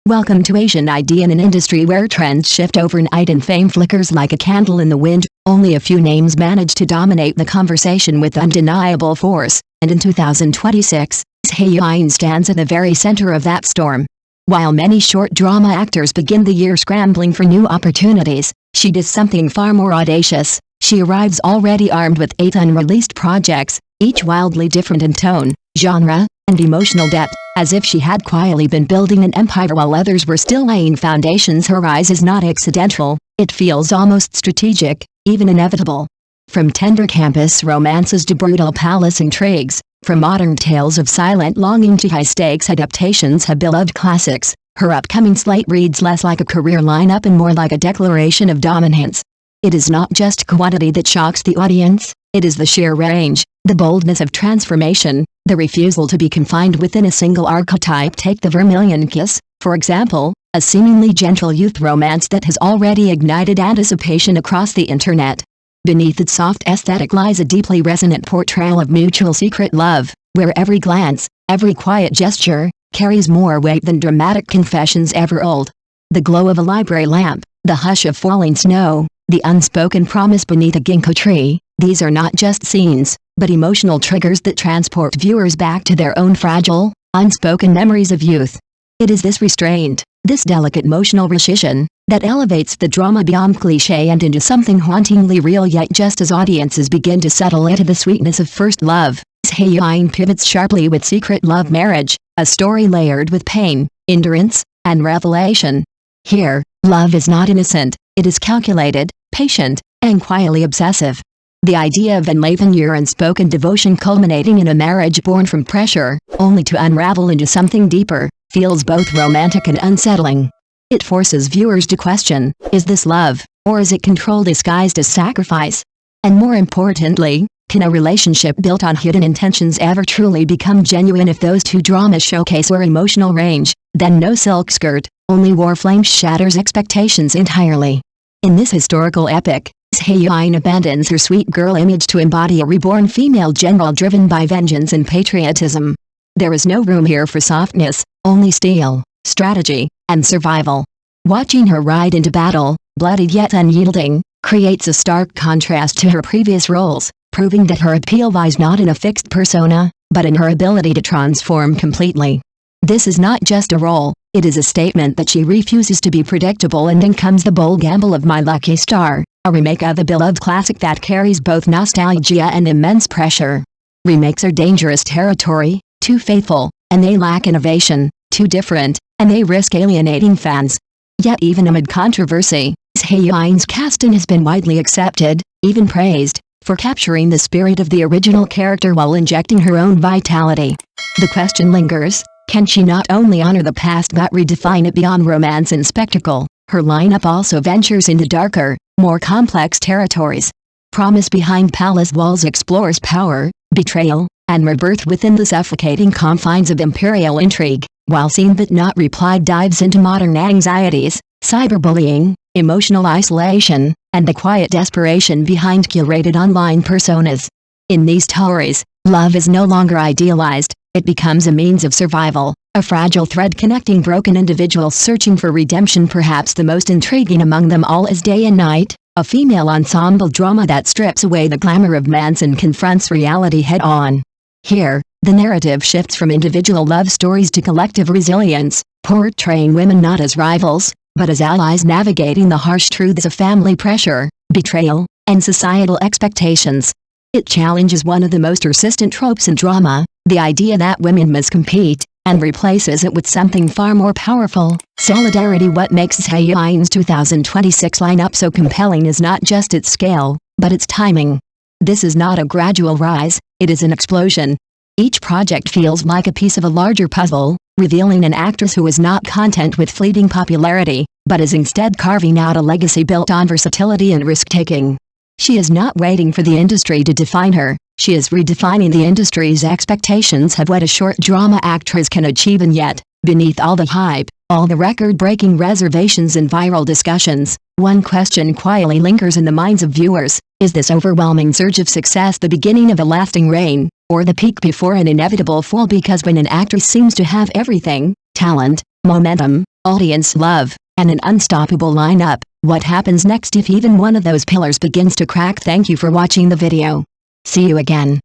Welcome to Asian ID, in an industry where trends shift overnight and fame flickers like a candle in the wind. Only a few names manage to dominate the conversation with undeniable force, and in 2026, Zhai Yiying stands at the very center of that storm. While many short drama actors begin the year scrambling for new opportunities, she does something far more audacious. She arrives already armed with 8 unreleased projects, each wildly different in tone, genre, and emotional depth, as if she had quietly been building an empire while others were still laying foundations. Her rise is not accidental, it feels almost strategic, even inevitable. From tender campus romances to brutal palace intrigues, from modern tales of silent longing to high-stakes adaptations of beloved classics, her upcoming slate reads less like a career lineup and more like a declaration of dominance. It is not just quantity that shocks the audience, it is the sheer range, the boldness of transformation, the refusal to be confined within a single archetype. Take The Vermilion Kiss, for example, a seemingly gentle youth romance that has already ignited anticipation across the internet. Beneath its soft aesthetic lies a deeply resonant portrayal of mutual secret love, where every glance, every quiet gesture, carries more weight than dramatic confessions ever hold. The glow of a library lamp, the hush of falling snow, the unspoken promise beneath a ginkgo tree, these are not just scenes, but emotional triggers that transport viewers back to their own fragile, unspoken memories of youth. It is this restraint, this delicate emotional precision, that elevates the drama beyond cliché and into something hauntingly real. Yet just as audiences begin to settle into the sweetness of first love, Zhai Yiying pivots sharply with Secret Love Marriage, a story layered with pain, endurance, and revelation. Here, love is not innocent, it is calculated, patient, and quietly obsessive. The idea of unladen your unspoken devotion culminating in a marriage born from pressure, only to unravel into something deeper, feels both romantic and unsettling. It forces viewers to question, is this love, or is it control disguised as sacrifice? And more importantly, can a relationship built on hidden intentions ever truly become genuine? If those two dramas showcase her emotional range, then no silk skirt, only Warflame shatters expectations entirely. In this historical epic, Zhai Yiying abandons her sweet girl image to embody a reborn female general driven by vengeance and patriotism. There is no room here for softness, only steel, strategy, and survival. Watching her ride into battle, bloodied yet unyielding, creates a stark contrast to her previous roles, proving that her appeal lies not in a fixed persona, but in her ability to transform completely. This is not just a role, it is a statement that she refuses to be predictable. And then comes The Bold Gamble of My Lucky Star, a remake of a beloved classic that carries both nostalgia and immense pressure. Remakes are dangerous territory, too faithful, and they lack innovation, too different, and they risk alienating fans. Yet even amid controversy, Zhai Yiying's casting has been widely accepted, even praised, for capturing the spirit of the original character while injecting her own vitality. The question lingers, can she not only honor the past but redefine it beyond romance and spectacle? Her lineup also ventures into darker, more complex territories. Promise Behind Palace Walls explores power, betrayal, and rebirth within the suffocating confines of imperial intrigue, while Seen But Not Replied dives into modern anxieties, cyberbullying, emotional isolation, and the quiet desperation behind curated online personas. In these stories, love is no longer idealized, it becomes a means of survival, a fragile thread connecting broken individuals searching for redemption. Perhaps the most intriguing among them all is Day and Night, a female ensemble drama that strips away the glamour of romance and confronts reality head-on. Here, the narrative shifts from individual love stories to collective resilience, portraying women not as rivals, but as allies navigating the harsh truths of family pressure, betrayal, and societal expectations. It challenges one of the most persistent tropes in drama, the idea that women must compete, and replaces it with something far more powerful, solidarity. What makes Zhai Yiying's 2026 lineup so compelling is not just its scale, but its timing. This is not a gradual rise, it is an explosion. Each project feels like a piece of a larger puzzle, revealing an actress who is not content with fleeting popularity, but is instead carving out a legacy built on versatility and risk-taking. She is not waiting for the industry to define her, she is redefining the industry's expectations of what a short drama actress can achieve. And yet, beneath all the hype, all the record-breaking reservations and viral discussions, one question quietly lingers in the minds of viewers: is this overwhelming surge of success the beginning of a lasting reign, or the peak before an inevitable fall? Because when an actress seems to have everything, talent, momentum, audience love, and an unstoppable lineup. What happens next if even one of those pillars begins to crack? Thank you for watching the video. See you again.